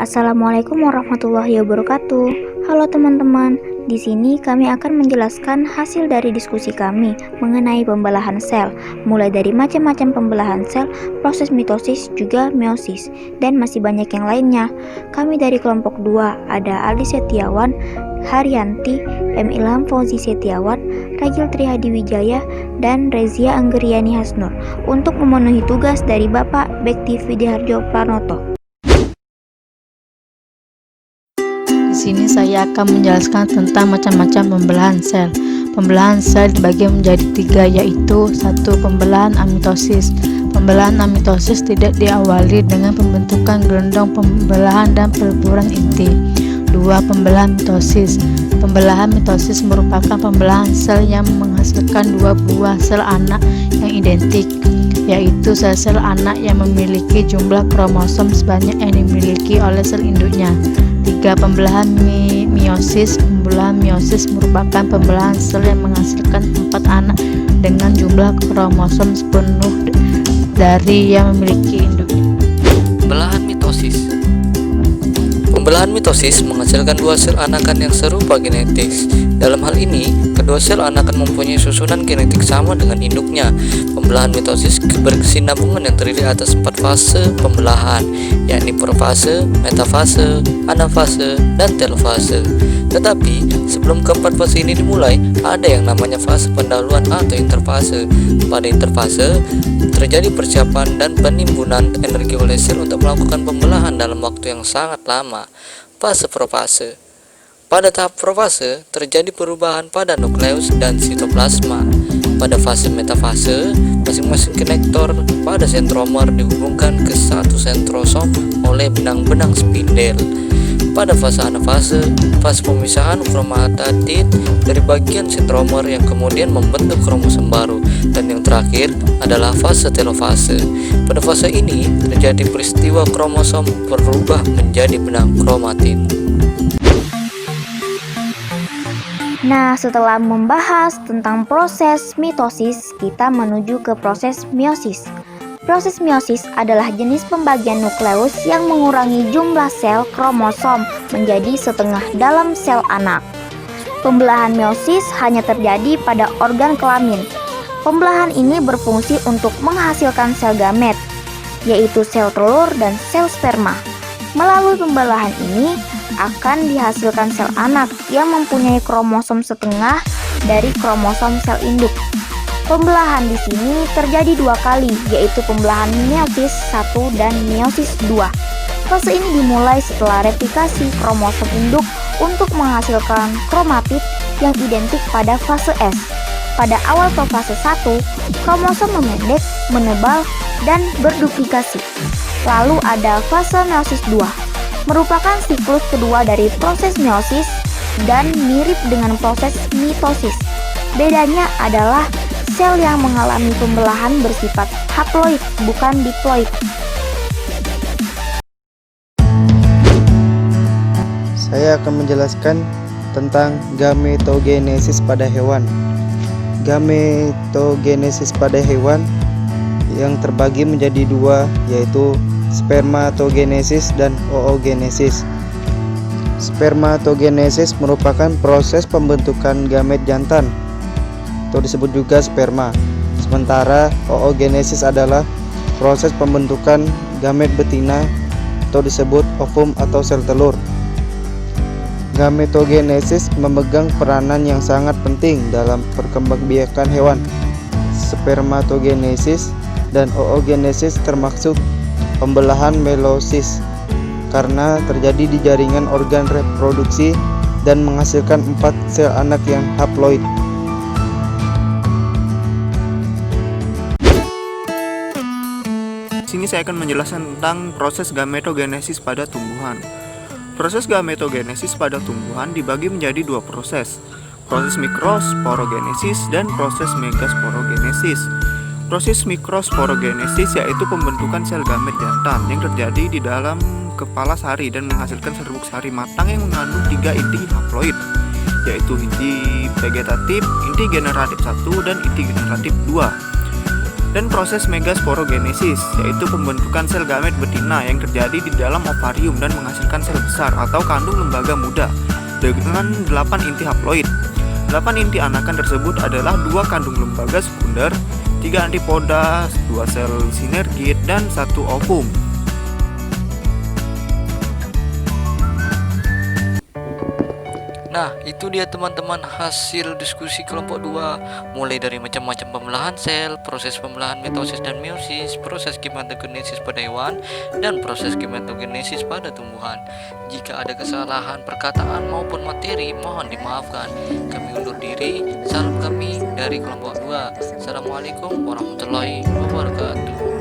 Assalamualaikum warahmatullahi wabarakatuh. Halo teman-teman, di sini kami akan menjelaskan hasil dari diskusi kami mengenai pembelahan sel, mulai dari macam-macam pembelahan sel, proses mitosis, juga meiosis, dan masih banyak yang lainnya. Kami dari kelompok 2 ada Aldi Setiawan, Haryanti, M. Ilham Fauzi Setiawan, Ragil Trihadi Wijaya, dan Rezia Anggeriani Hasnur untuk memenuhi tugas dari Bapak Bekti Widiharjo Pranoto. Di sini saya akan menjelaskan tentang macam-macam pembelahan sel. Pembelahan sel dibagi menjadi 3, yaitu 1. Pembelahan amitosis. Pembelahan amitosis tidak diawali dengan pembentukan gelondong pembelahan dan peleburan inti. 2. Pembelahan mitosis. Pembelahan mitosis merupakan pembelahan sel yang menghasilkan 2 buah sel anak yang identik, yaitu sel-sel anak yang memiliki jumlah kromosom sebanyak yang dimiliki oleh sel induknya. 3. Pembelahan meiosis. Pembelahan meiosis merupakan pembelahan sel yang menghasilkan 4 anak dengan jumlah kromosom sepenuh dari yang memiliki induknya. Pembelahan mitosis. Pembelahan mitosis menghasilkan 2 sel anakan yang serupa genetis. Dalam hal ini, kedua sel anakan mempunyai susunan genetik sama dengan induknya. Pembelahan mitosis berkesinambungan yang terdiri atas 4 fase pembelahan, yakni profase, metafase, anafase, dan telofase. Tetapi, sebelum keempat fase ini dimulai, ada yang namanya fase pendahuluan atau interfase. Pada interfase, terjadi persiapan dan penimbunan energi oleh sel untuk melakukan pembelahan dalam waktu yang sangat lama. Fase profase. Pada tahap profase, terjadi perubahan pada nukleus dan sitoplasma. Pada fase metafase, masing-masing konektor pada sentromer dihubungkan ke satu sentrosom oleh benang-benang spindel. Pada fase anafase, fase pemisahan kromatid dari bagian sentromer yang kemudian membentuk kromosom baru. Dan yang terakhir adalah fase telofase. Pada fase ini, terjadi peristiwa kromosom berubah menjadi benang kromatid. Nah, setelah membahas tentang proses mitosis, kita menuju ke proses meiosis. Proses meiosis adalah jenis pembagian nukleus yang mengurangi jumlah sel kromosom menjadi setengah dalam sel anak. Pembelahan meiosis hanya terjadi pada organ kelamin. Pembelahan ini berfungsi untuk menghasilkan sel gamet, yaitu sel telur dan sel sperma. Melalui pembelahan ini akan dihasilkan sel anak yang mempunyai kromosom setengah dari kromosom sel induk. Pembelahan di sini terjadi 2 kali, yaitu pembelahan meiosis 1 dan meiosis 2. Fase ini dimulai setelah replikasi kromosom induk untuk menghasilkan kromatid yang identik pada fase S. Pada awal fase 1, kromosom memendek, menebal, dan berduplikasi. Lalu ada fase meiosis 2, merupakan siklus kedua dari proses meiosis dan mirip dengan proses mitosis. Bedanya adalah sel yang mengalami pembelahan bersifat haploid, bukan diploid. Saya akan menjelaskan tentang gametogenesis pada hewan. Gametogenesis pada hewan yang terbagi menjadi 2, yaitu spermatogenesis dan oogenesis. Spermatogenesis merupakan proses pembentukan gamet jantan atau disebut juga sperma. Sementara oogenesis adalah proses pembentukan gamet betina atau disebut ovum atau sel telur. Gametogenesis memegang peranan yang sangat penting dalam perkembangbiakan hewan. Spermatogenesis dan oogenesis termasuk pembelahan meiosis karena terjadi di jaringan organ reproduksi dan menghasilkan 4 sel anak yang haploid. Di sini saya akan menjelaskan tentang proses gametogenesis pada tumbuhan. Proses gametogenesis pada tumbuhan dibagi menjadi 2 proses. Proses mikrosporogenesis dan proses megasporogenesis. Proses mikrosporogenesis yaitu pembentukan sel gamet jantan yang terjadi di dalam kepala sari dan menghasilkan serbuk sari matang yang mengandung 3 inti haploid, yaitu inti vegetatif, inti generatif 1, dan inti generatif 2. dan proses megasporogenesis, yaitu pembentukan sel gamet betina yang terjadi di dalam ovarium dan menghasilkan sel besar atau kandung lembaga muda dengan 8 inti haploid. 8 inti anakan tersebut adalah 2 kandung lembaga sekunder, 3 antipoda, 2 sel sinergit, dan 1 ovum. Nah, itu dia teman-teman hasil diskusi kelompok 2, mulai dari macam-macam pembelahan sel, proses pembelahan mitosis dan meiosis, proses gematogenesis pada hewan, dan proses gematogenesis pada tumbuhan. Jika ada kesalahan perkataan maupun materi, mohon dimaafkan. Kami undur diri, salam kami dari kelompok 2. Assalamualaikum warahmatullahi wabarakatuh.